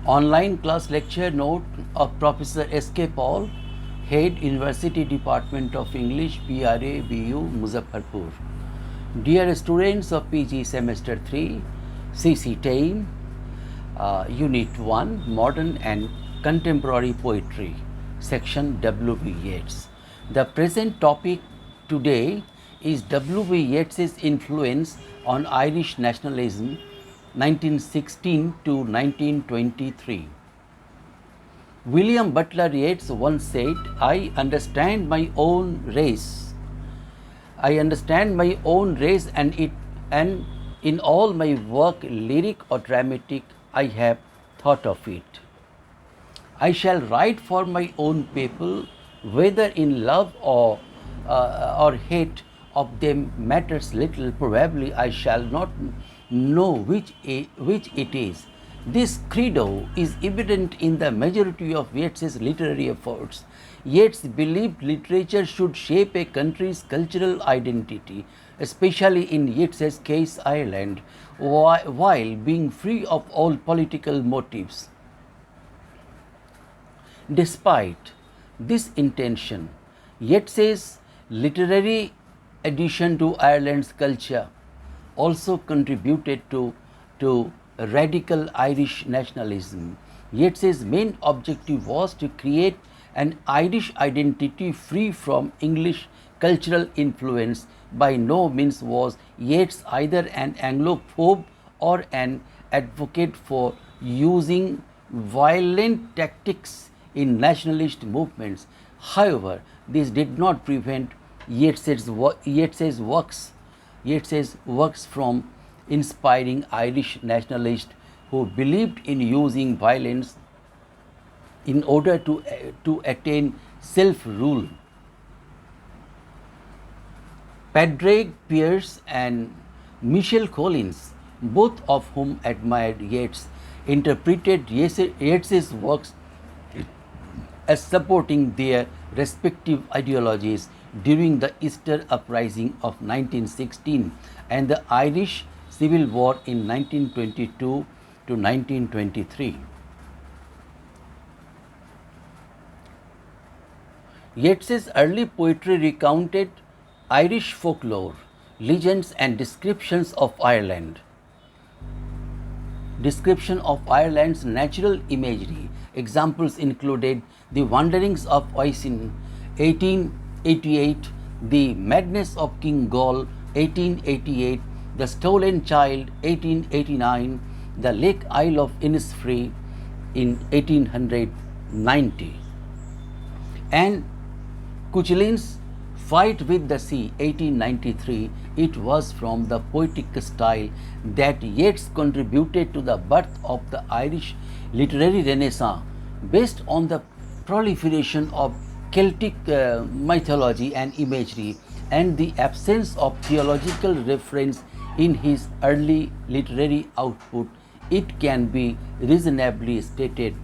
Online class lecture note of Professor S.K. Paul, Head University Department of English, BRABU, Muzaffarpur. Dear students of PG Semester 3, CC Team, Unit 1, Modern and Contemporary Poetry, Section W.B. Yeats. The present topic today is W.B. Yeats's influence on Irish nationalism 1916 to 1923. William Butler Yeats once said, I understand my own race. I understand my own race and in all my work, lyric or dramatic, I have thought of it. I shall write for my own people, whether in love or hate of them matters little. Probably I shall not know which it is. This credo is evident in the majority of Yeats's literary efforts. Yeats believed literature should shape a country's cultural identity, especially in Yeats's case Ireland, while being free of all political motives. Despite this intention, Yeats's literary addition to Ireland's culture also contributed to radical Irish nationalism. Yeats's main objective was to create an Irish identity free from English cultural influence. By no means was Yeats either an Anglophobe or an advocate for using violent tactics in nationalist movements. However, this did not prevent Yeats's works from inspiring Irish nationalists who believed in using violence in order to attain self-rule. Padraig Pearse and Michel Collins, both of whom admired Yeats, interpreted Yeats's works as supporting their respective ideologies during the Easter Uprising of 1916 and the Irish Civil War in 1922 to 1923. Yeats's early poetry recounted Irish folklore, legends and descriptions of Ireland. Description of Ireland's natural imagery. Examples included The Wanderings of Oisin, 1888, The Madness of King Gall, 1888, The Stolen Child, 1889, The Lake Isle of Innisfree in 1890, and Cuchulin's Fight with the Sea, 1893. It was from the poetic style that Yeats contributed to the birth of the Irish literary renaissance, based on the proliferation of Celtic mythology and imagery and the absence of theological reference in his early literary output. It can be reasonably stated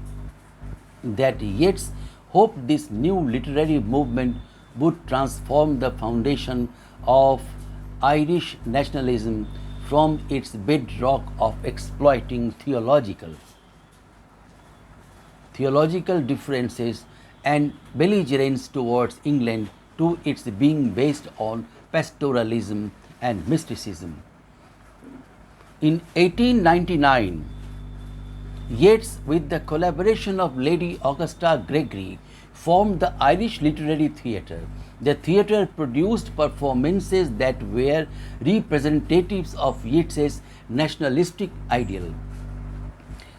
that Yeats hoped this new literary movement would transform the foundation of Irish nationalism from its bedrock of exploiting theological differences and belligerence towards England to its being based on pastoralism and mysticism. In 1899, Yeats, with the collaboration of Lady Augusta Gregory, formed the Irish Literary Theatre. The theatre produced performances that were representatives of Yeats's nationalistic ideal.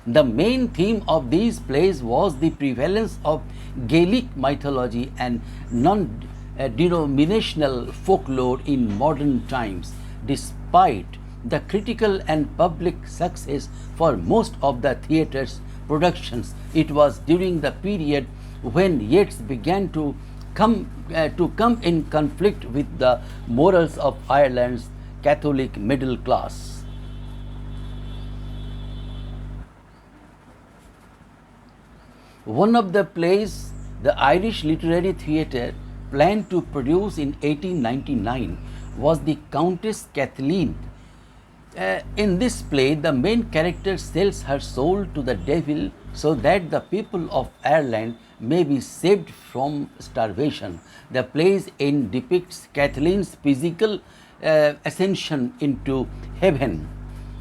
The main theme of these plays was the prevalence of Gaelic mythology and non-denominational folklore in modern times. Despite the critical and public success for most of the theatre's productions, it was during the period when Yeats began to come in conflict with the morals of Ireland's Catholic middle class. One of the plays the Irish Literary Theatre planned to produce in 1899 was the Countess Kathleen. In this play, the main character sells her soul to the devil so that the people of Ireland may be saved from starvation. The play's end depicts Kathleen's physical ascension into heaven.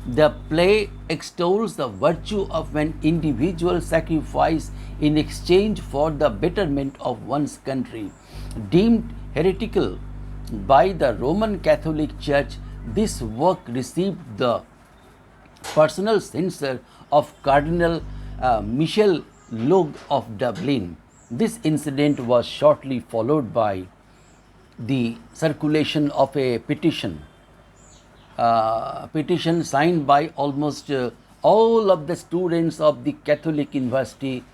The play extols the virtue of an individual sacrifice in exchange for the betterment of one's country. Deemed heretical by the Roman Catholic Church, this work received the personal censure of Cardinal Michel Logue of Dublin. This incident was shortly followed by the circulation of a petition signed by almost all of the students of the Catholic University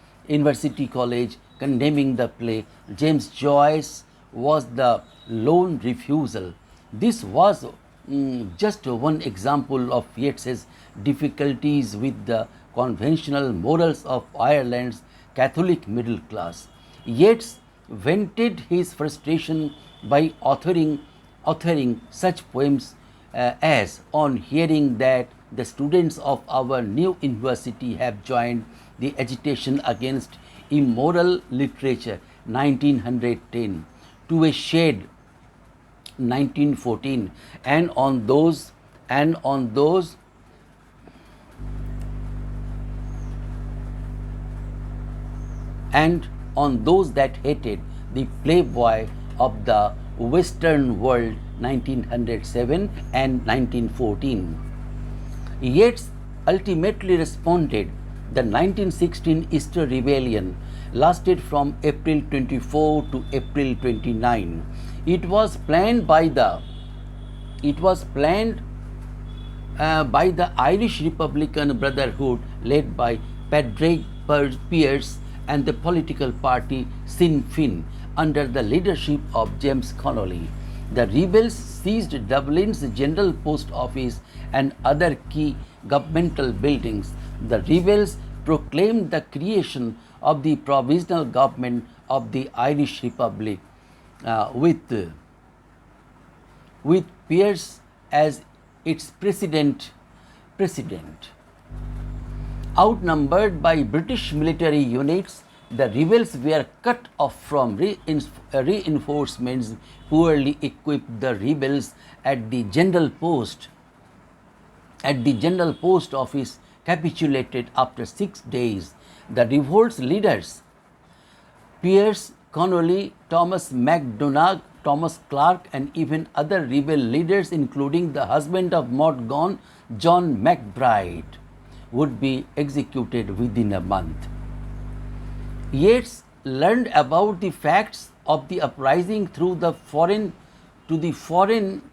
College condemning the play. James Joyce was the lone refusal. This was just one example of Yeats's difficulties with the conventional morals of Ireland's Catholic middle class. Yeats vented his frustration by authoring such poems as on hearing that the students of our new university have joined the agitation against immoral literature 1910 to a shade 1914 and on those that hated the playboy of the Western world 1907 and 1914. Yeats ultimately responded. The 1916 Easter Rebellion lasted from April 24 to April 29. It was planned by the Irish Republican Brotherhood led by Padraig Pearse and the political party Sinn Féin under the leadership of James Connolly. The rebels seized Dublin's General Post Office and other key governmental buildings. The rebels proclaimed the creation of the provisional government of the Irish Republic with Pearse as its president. Outnumbered by British military units, the rebels were cut off from reinforcements. Poorly equipped, the rebels at the General Post Office capitulated after 6 days. The revolt's leaders, Pearse, Connolly, Thomas MacDonagh, Thomas Clark, and even other rebel leaders, including the husband of Maud Gonne, John MacBride, would be executed within a month. Yeats learned about the facts of the uprising through the foreign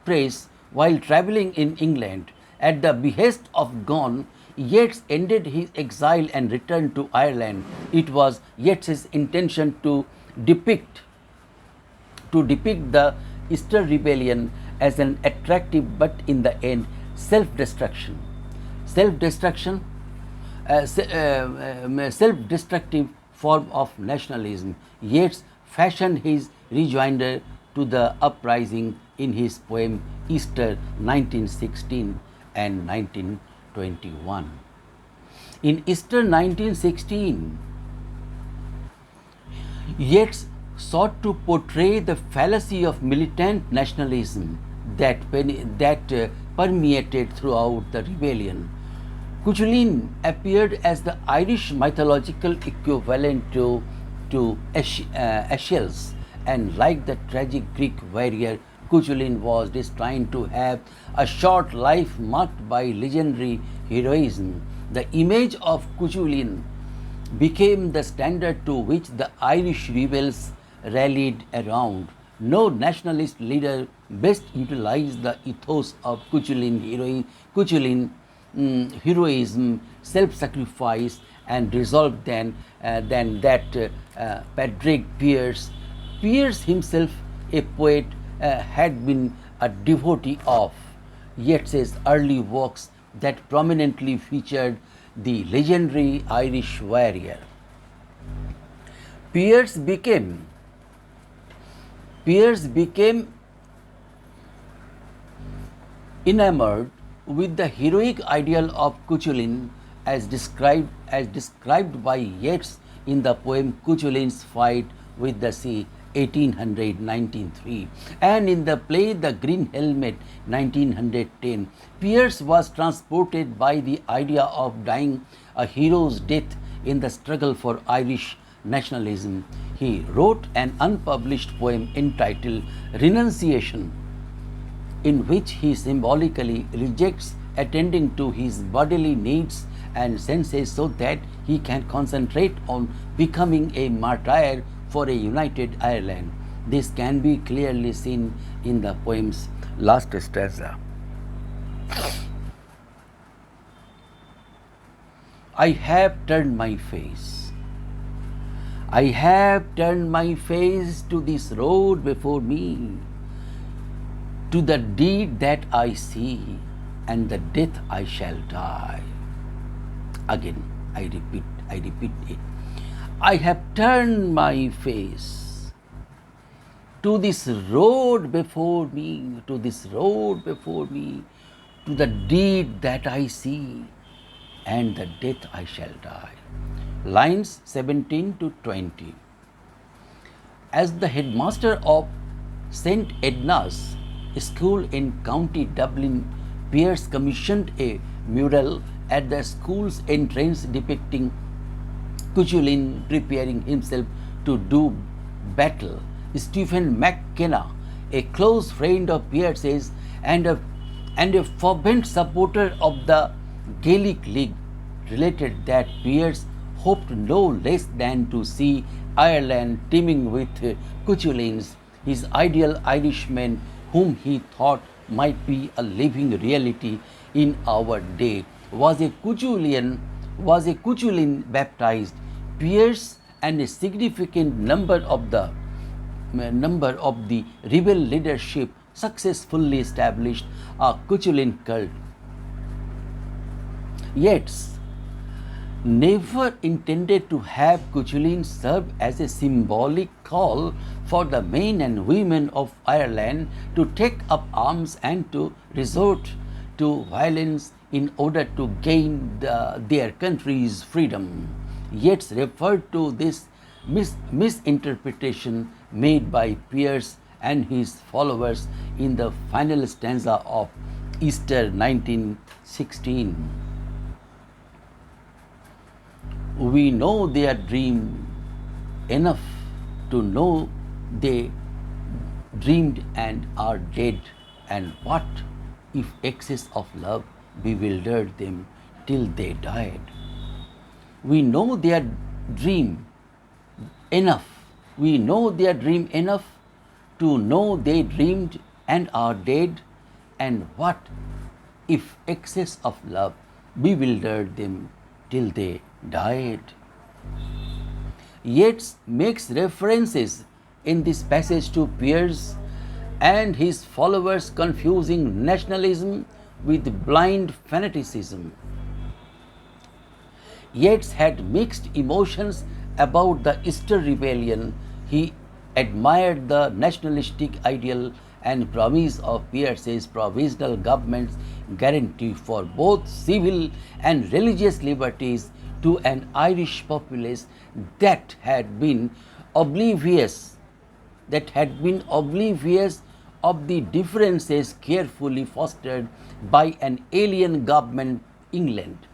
press while traveling in England. At the behest of Gonne, Yeats ended his exile and returned to Ireland. It was Yeats's intention to depict the Easter Rebellion as an attractive but in the end self-destructive form of nationalism. Yeats fashioned his rejoinder to the uprising in his poem Easter 1916 and 1921. In Easter 1916, Yeats sought to portray the fallacy of militant nationalism that permeated throughout the rebellion. Cuchulainn appeared as the Irish mythological equivalent to Aeschylus, and like the tragic Greek warrior, Cuchulainn was destined to have a short life marked by legendary heroism. The image of Cuchulainn became the standard to which the Irish rebels rallied around. No nationalist leader best utilized the ethos of heroism, self-sacrifice, and resolve than that Padraig Pearse. Pearse himself, a poet, had been a devotee of Yeats's early works that prominently featured the legendary Irish warrior. Pearse became enamored with the heroic ideal of Cuchulainn as described by Yeats in the poem Cuchulain's Fight with the Sea 1893 and in the play The Green Helmet 1910. Pierce was transported by the idea of dying a hero's death in the struggle for Irish nationalism. He wrote an unpublished poem entitled Renunciation, in which he symbolically rejects attending to his bodily needs and senses so that he can concentrate on becoming a martyr for a united Ireland. This can be clearly seen in the poem's last stanza. I have turned my face. I have turned my face to this road before me, to the deed that I see, and the death I shall die. Again, I repeat it. I have turned my face to this road before me, to this road before me, to the deed that I see, and the death I shall die. Lines 17 to 20. As the headmaster of St. Edna's School in County Dublin, Pierce commissioned a mural at the school's entrance depicting Cuchulain preparing himself to do battle. Stephen McKenna, a close friend of Pierce's and a fervent supporter of the Gaelic League, related that Pierce hoped no less than to see Ireland teeming with Cuchulains, his ideal Irishman, whom he thought might be a living reality in our day. Was a Cuchulain baptized. Pierce and a significant number of the rebel leadership successfully established a Cuchulain cult. Yeats never intended to have Cuchulain serve as a symbolic call for the men and women of Ireland to take up arms and to resort to violence in order to gain their country's freedom. Yeats referred to this misinterpretation made by Pierce and his followers in the final stanza of Easter 1916. We know their dream enough to know they dreamed and are dead, and what if excess of love bewildered them till they died? We know their dream enough. We know their dream enough to know they dreamed and are dead, and what if excess of love bewildered them till they died? Yeats makes references in this passage to Pierce and his followers confusing nationalism with blind fanaticism. Yeats had mixed emotions about the Easter Rebellion. He admired the nationalistic ideal and promise of Pierce's provisional government's guarantee for both civil and religious liberties to an Irish populace that had been oblivious of the differences carefully fostered by an alien government, England,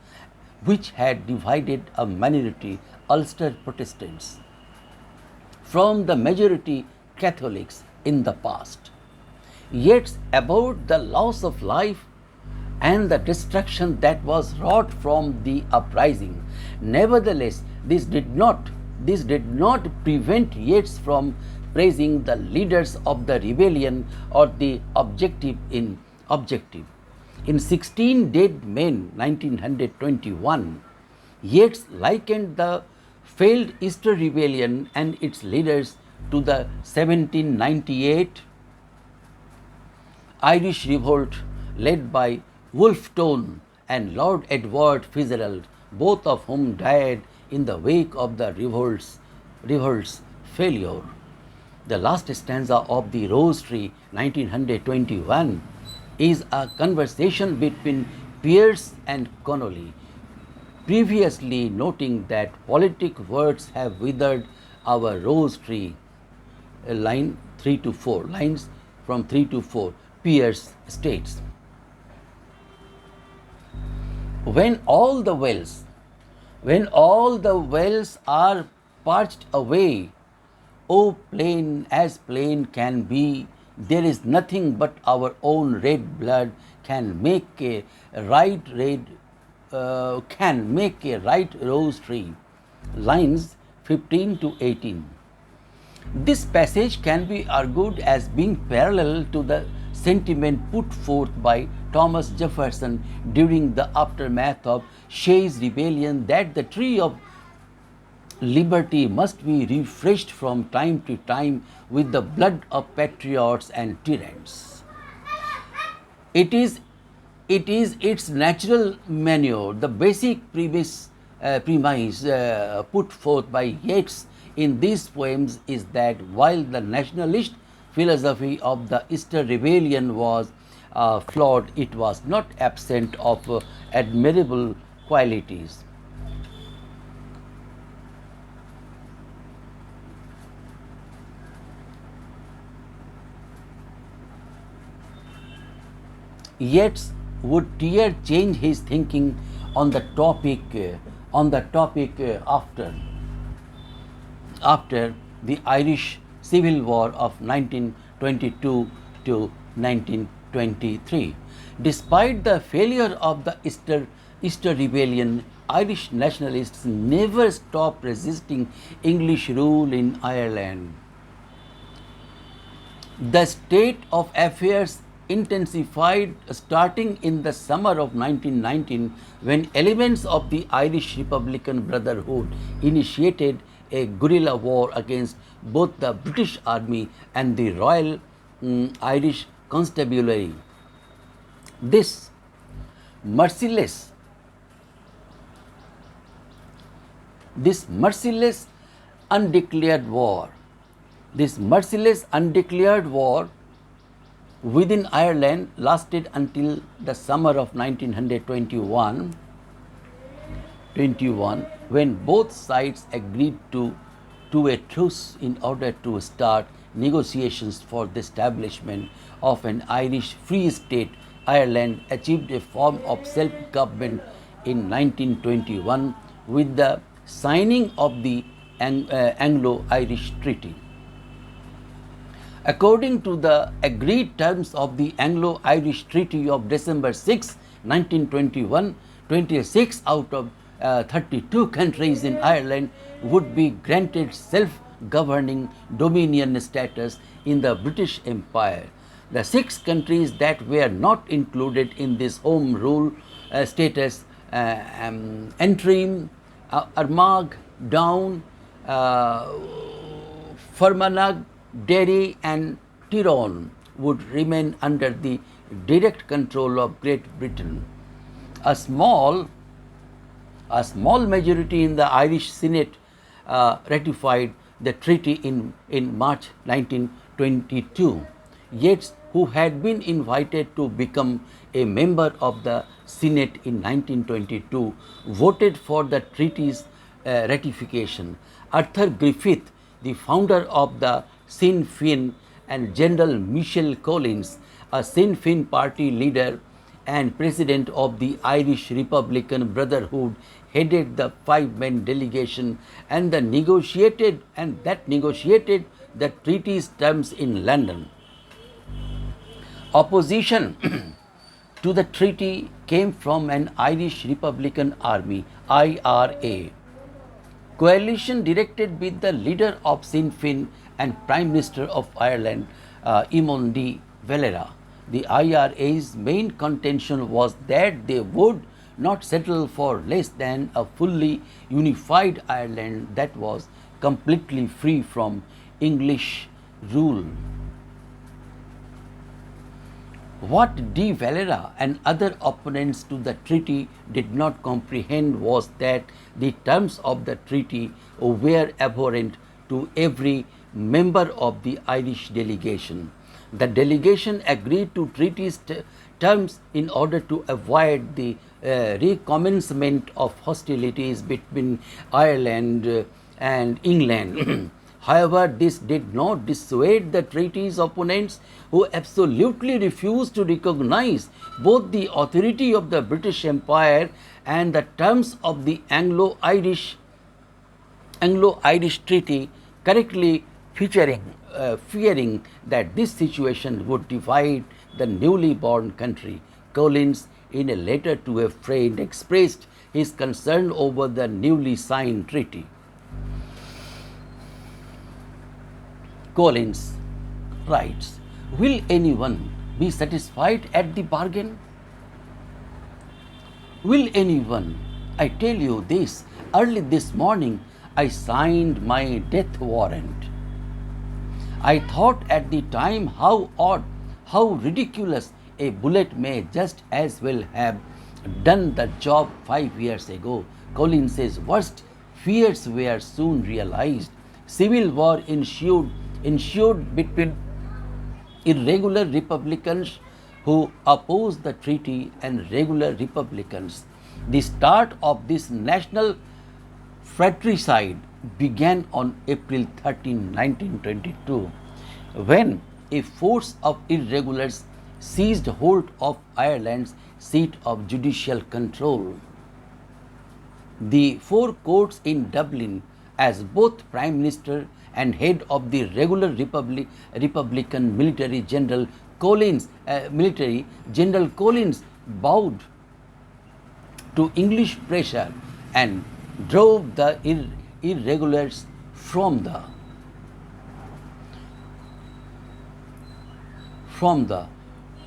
which had divided a minority Ulster Protestants from the majority Catholics in the past. Yet about the loss of life and the destruction that was wrought from the uprising. Nevertheless, this did not prevent Yeats from praising the leaders of the rebellion or the objective. In 16 Dead Men 1921, Yeats likened the failed Easter Rebellion and its leaders to the 1798 Irish Revolt led by Wolfe and Lord Edward Fitzgerald, both of whom died in the wake of the revolt's failure. The last stanza of The Rose Tree 1921 is a conversation between Pierce and Connolly. previously noting that politic words have withered our rose tree. Line 3 to 4, lines from 3 to 4, Pierce states, when all the wells are parched away, O plain as plain can be, there is nothing but our own red blood can make a right rose tree. Lines 15 to 18. This passage can be argued as being parallel to the sentiment put forth by Thomas Jefferson during the aftermath of Shays' rebellion that the tree of liberty must be refreshed from time to time with the blood of patriots and tyrants. It is its natural manure. The basic premise put forth by Yeats in these poems is that while the nationalist philosophy of the Easter Rebellion was flawed, it was not absent of admirable qualities. Yeats would dare change his thinking on the topic after the Irish Civil War of 1922 to 1923. Despite the failure of the Easter Rebellion, Irish nationalists never stopped resisting English rule in Ireland. The state of affairs intensified starting in the summer of 1919 when elements of the Irish Republican Brotherhood initiated a guerrilla war against both the British Army and the Royal Irish Constabulary. This merciless undeclared war within Ireland lasted until the summer of 1921, when both sides agreed to a truce in order to start negotiations for the establishment of an Irish Free State. Ireland achieved a form of self-government in 1921 with the signing of the Anglo-Irish Treaty. According to the agreed terms of the Anglo-Irish Treaty of December 6, 1921, 26 out of 32 countries in Ireland would be granted self-governing dominion status in the British Empire. The 6 countries that were not included in this home rule status, Antrim, Armagh, Down, Fermanagh, Derry and Tyrone, would remain under the direct control of Great Britain. A small majority in the Irish Senate ratified the treaty in March 1922. Yeats, who had been invited to become a member of the Senate in 1922, voted for the treaty's ratification. Arthur Griffith, the founder of the Sinn Féin, and General Michel Collins, a Sinn Féin party leader and president of the Irish Republican Brotherhood, headed the 5-man delegation and negotiated the treaty's terms in London. Opposition to the treaty came from an Irish Republican Army, IRA, coalition directed with the leader of Sinn Féin and Prime Minister of Ireland, Eamon de Valera. The IRA's main contention was that they would not settle for less than a fully unified Ireland that was completely free from English rule. What de Valera and other opponents to the treaty did not comprehend was that the terms of the treaty were abhorrent to every member of the Irish delegation. The delegation agreed to treaty's terms in order to avoid the recommencement of hostilities between Ireland and England. However, this did not dissuade the treaty's opponents, who absolutely refused to recognize both the authority of the British Empire and the terms of the Anglo-Irish Treaty, correctly fearing that this situation would divide the newly born country. Collins, in a letter to a friend, expressed his concern over the newly signed treaty. Collins writes, "Will anyone be satisfied at the bargain? Will anyone? I tell you this, early this morning I signed my death warrant. I thought at the time how odd, how ridiculous, a bullet may just as well have done the job 5 years ago." Collins's worst fears were soon realized. Civil war ensued between irregular Republicans who opposed the treaty and regular Republicans. The start of this national fratricide began on April 13, 1922, when a force of irregulars seized hold of Ireland's seat of judicial control. The four courts in Dublin, as both Prime Minister and head of the regular Republican military General Collins, bowed to English pressure and drove the irregulars from the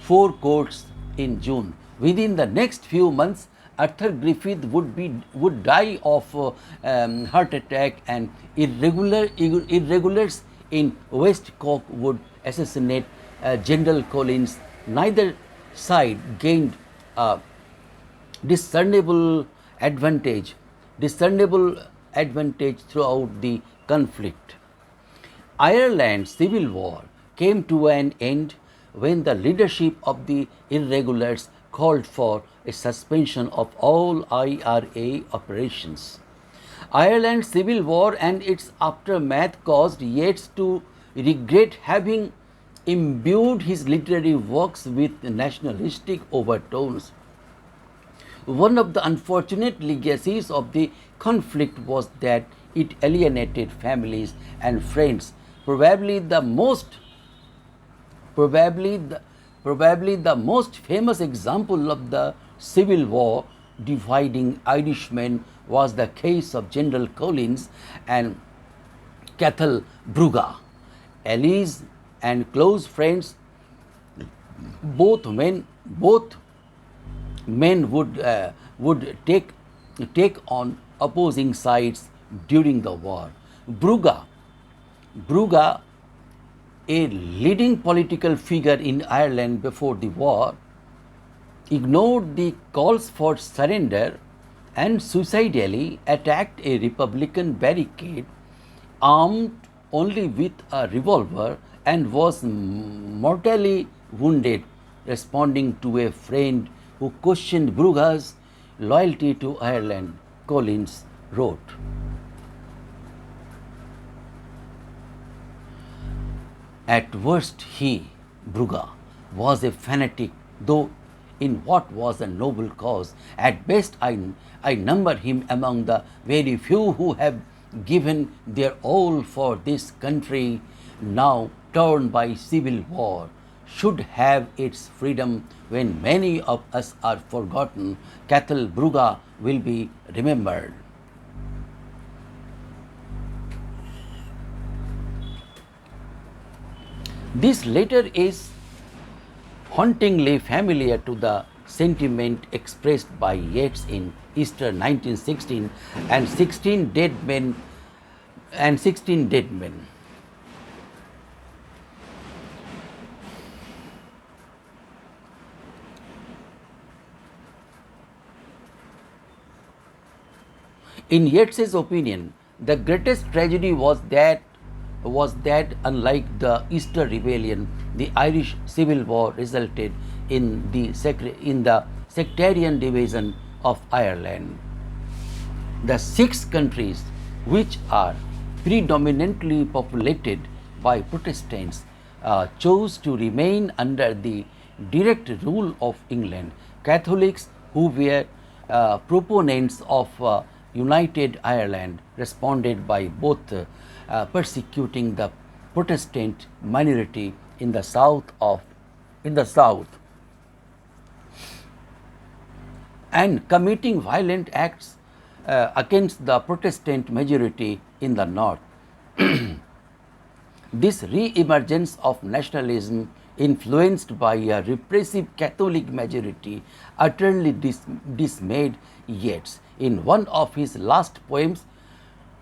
four courts in June. Within the next few months, Arthur Griffith would die of heart attack, and irregulars in West Cork would assassinate General Collins. Neither side gained a discernible advantage throughout the conflict. Ireland's civil war came to an end when the leadership of the irregulars called for a suspension of all IRA operations. Ireland's civil war and its aftermath caused Yeats to regret having imbued his literary works with nationalistic overtones. One of the unfortunate legacies of the conflict was that it alienated families and friends. Probably the most famous example of the Civil War dividing Irishmen was the case of General Collins and Cathal Brugha. Allies and close friends, both men would take on opposing sides during the war. Brugha, a leading political figure in Ireland before the war, ignored the calls for surrender and suicidally attacked a Republican barricade armed only with a revolver and was mortally wounded. Responding to a friend who questioned Brugha's loyalty to Ireland, Collins wrote, "At worst he, Brugha, was a fanatic, though in what was a noble cause. At best I number him among the very few who have given their all for this country, now torn by civil war, should have its freedom when many of us are forgotten. Cathal Brugha will be remembered." This letter is hauntingly familiar to the sentiment expressed by Yeats in Easter 1916 and 16 Dead Men. In Yeats's opinion, the greatest tragedy was that unlike the Easter Rebellion, the Irish Civil War resulted in the sectarian division of Ireland. The 6 countries, which are predominantly populated by Protestants, chose to remain under the direct rule of England. Catholics, who were proponents of United Ireland, responded by both persecuting the Protestant minority in the south and committing violent acts against the Protestant majority in the north. This re-emergence of nationalism, influenced by a repressive Catholic majority, utterly dismayed Yeats. In one of his last poems,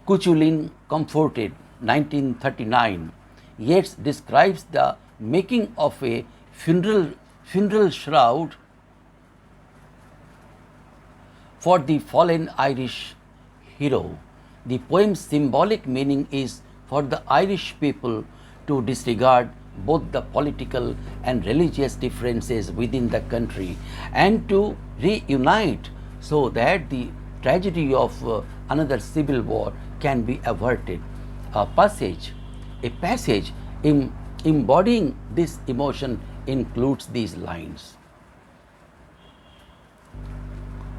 Cuchulainn Comforted, 1939, Yeats describes the making of a funeral shroud for the fallen Irish hero. The poem's symbolic meaning is for the Irish people to disregard both the political and religious differences within the country and to reunite so that the tragedy of another civil war can be averted. A passage embodying this emotion includes these lines.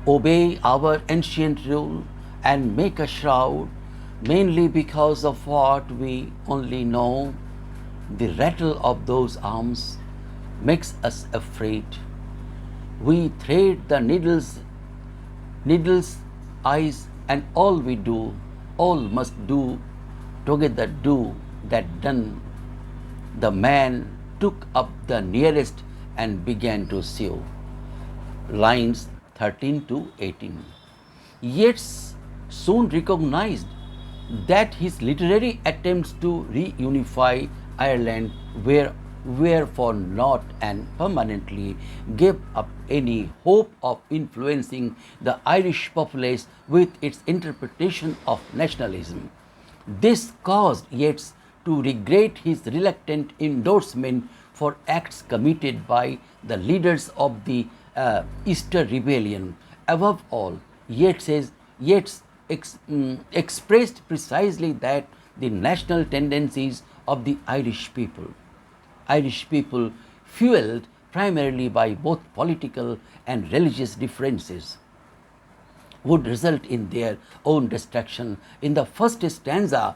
Obey our ancient rule and make a shroud, mainly because of what we only know. The rattle of those arms makes us afraid. We thread the needle's eyes, and all we do, all must do, together do that done. The man took up the nearest and began to sew. Lines 13 to 18. Yeats soon recognized that his literary attempts to reunify Ireland were for naught and permanently gave up any hope of influencing the Irish populace with its interpretation of nationalism. This caused Yeats to regret his reluctant endorsement for acts committed by the leaders of the Easter Rebellion. Above all, Yeats expressed precisely that the national tendencies of the Irish people, fueled primarily by both political and religious differences, would result in their own destruction. In the first stanza,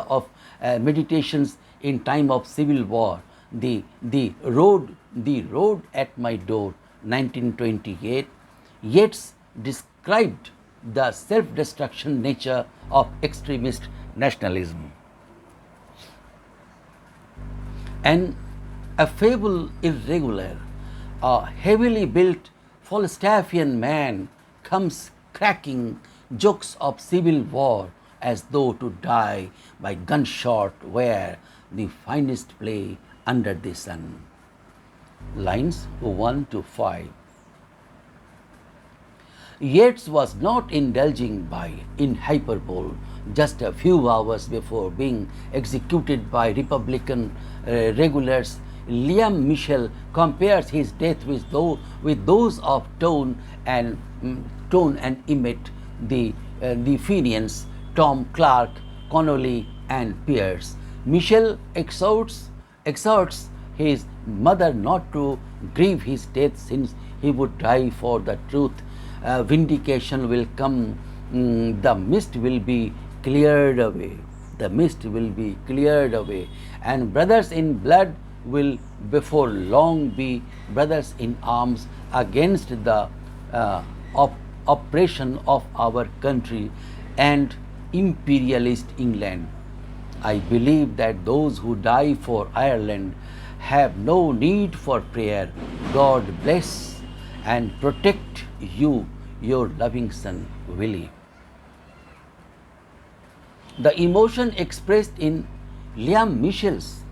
of Meditations in Time of Civil War, the road at my door, 1928, Yeats described the self-destruction nature of extremist nationalism. An affable, irregular, heavily built Falstaffian man comes cracking jokes of civil war as though to die by gunshot were the finest play under the sun. Lines 1 to 5. Yeats was not indulging in hyperbole. Just a few hours before being executed by Republican regulars, Liam Michel compares his death with those of Tone and Emmett, the Fenians, Tom Clark, Connolly, and Pierce. Michel exhorts his mother not to grieve his death, since he would die for the truth. Vindication will come. The mist will be cleared away. And brothers in blood will before long be brothers in arms against the oppression of our country and imperialist England. I believe that those who die for Ireland have no need for prayer. God bless and protect you, your loving son, Willie. The emotion expressed in Liam Michel's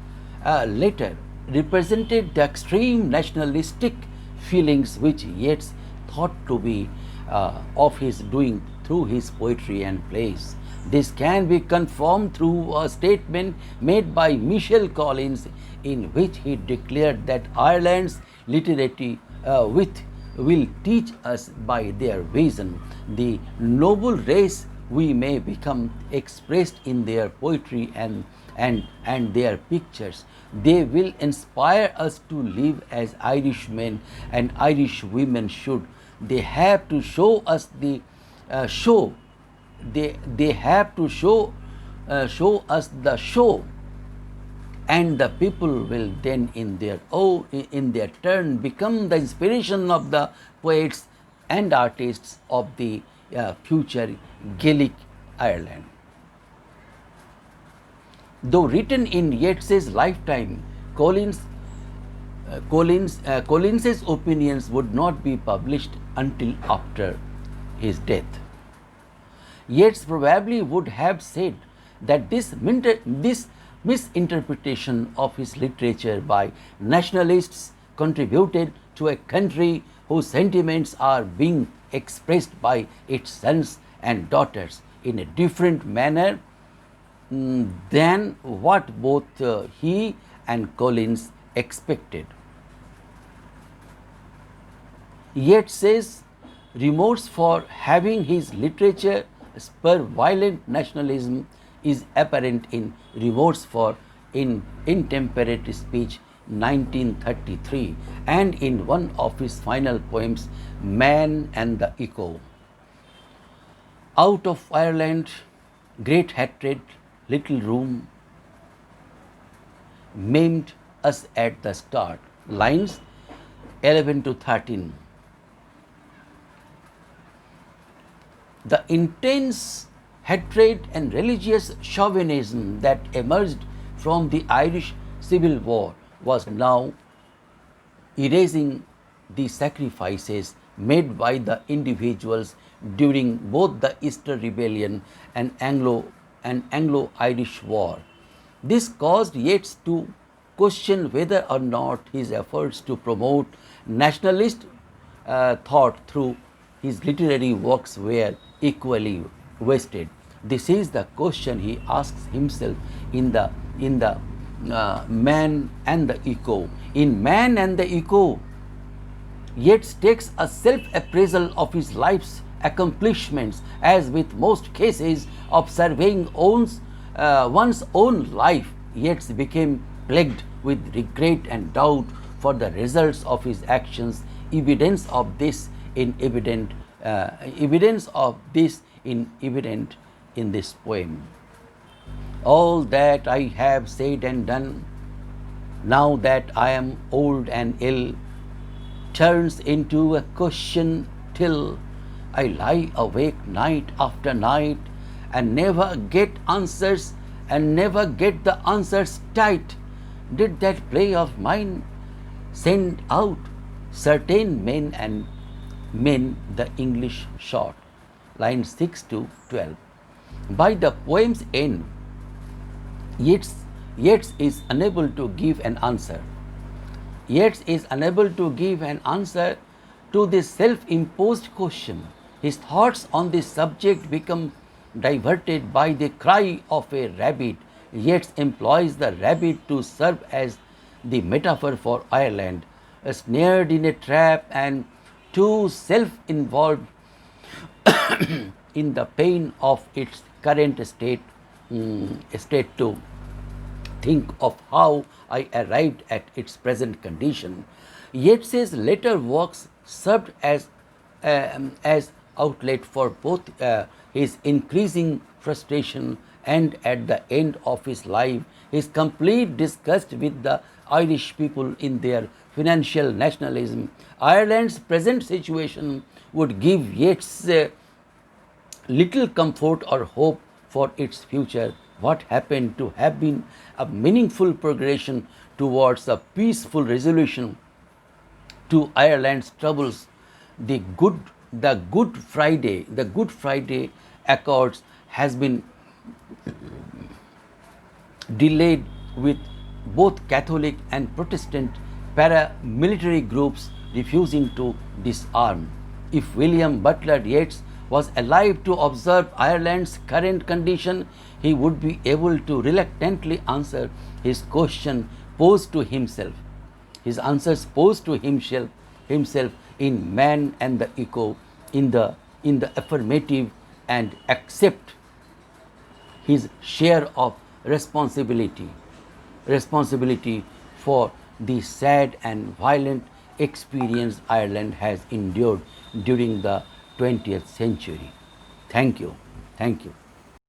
letter represented the extreme nationalistic feelings which Yeats thought to be of his doing through his poetry and plays. This can be confirmed through a statement made by Michel Collins, in which he declared that Ireland's literary wit will teach us by their vision the noble race we may become, expressed in their poetry and their pictures. They will inspire us to live as Irishmen and Irish women should. They have to show us the show. They have to show us the show, and the people will then in their turn become the inspiration of the poets and artists of the future Gaelic Ireland. Though written in Yeats's lifetime, Collins's opinions would not be published until after his death. Yeats probably would have said that this misinterpretation of his literature by nationalists contributed to a country whose sentiments are being expressed by its sons and daughters in a different manner than what both he and Collins expected. Yet says remorse for having his literature spur violent nationalism is apparent in Remorse for Intemperate Speech 1933 and in one of his final poems, Man and the Echo. Out of Ireland, great hatred, little room, maimed us at the start. Lines 11 to 13. The intense hatred and religious chauvinism that emerged from the Irish Civil War was now erasing the sacrifices made by the individuals during both the Easter Rebellion and Anglo-Irish War. This caused Yeats to question whether or not his efforts to promote nationalist thought through his literary works were equally wasted. This is the question he asks himself in the Man and the Echo. In Man and the Echo, Yeats takes a self-appraisal of his life's accomplishments, as with most cases of surveying one's own life. Yeats became plagued with regret and doubt for the results of his actions. Evidence of this evident in this poem. All that I have said and done, now that I am old and ill, turns into a question till I lie awake night after night and never get answers and never get the answers tight. Did that play of mine send out certain men the English shot? Lines 6 to 12. By the poem's end, Yeats is unable to give an answer. Yeats is unable to give an answer to this self-imposed question. His thoughts on this subject become diverted by the cry of a rabbit. Yeats employs the rabbit to serve as the metaphor for Ireland, snared in a trap and too self-involved in the pain of its current state to think of how I arrived at its present condition. Yeats's later works served as outlet for both his increasing frustration and, at the end of his life, his complete disgust with the Irish people in their financial nationalism. Ireland's present situation would give Yeats little comfort or hope for its future. What happened to have been a meaningful progression towards a peaceful resolution to Ireland's troubles. The Good Friday Accords has been delayed, with both Catholic and Protestant paramilitary groups refusing to disarm. If William Butler Yeats was alive to observe Ireland's current condition, he would be able to reluctantly answer his question posed to himself. His answers posed to himself in Man and the Echo, in the affirmative, and accept his share of responsibility for the sad and violent experience Ireland has endured during the 20th century. Thank you. Thank you.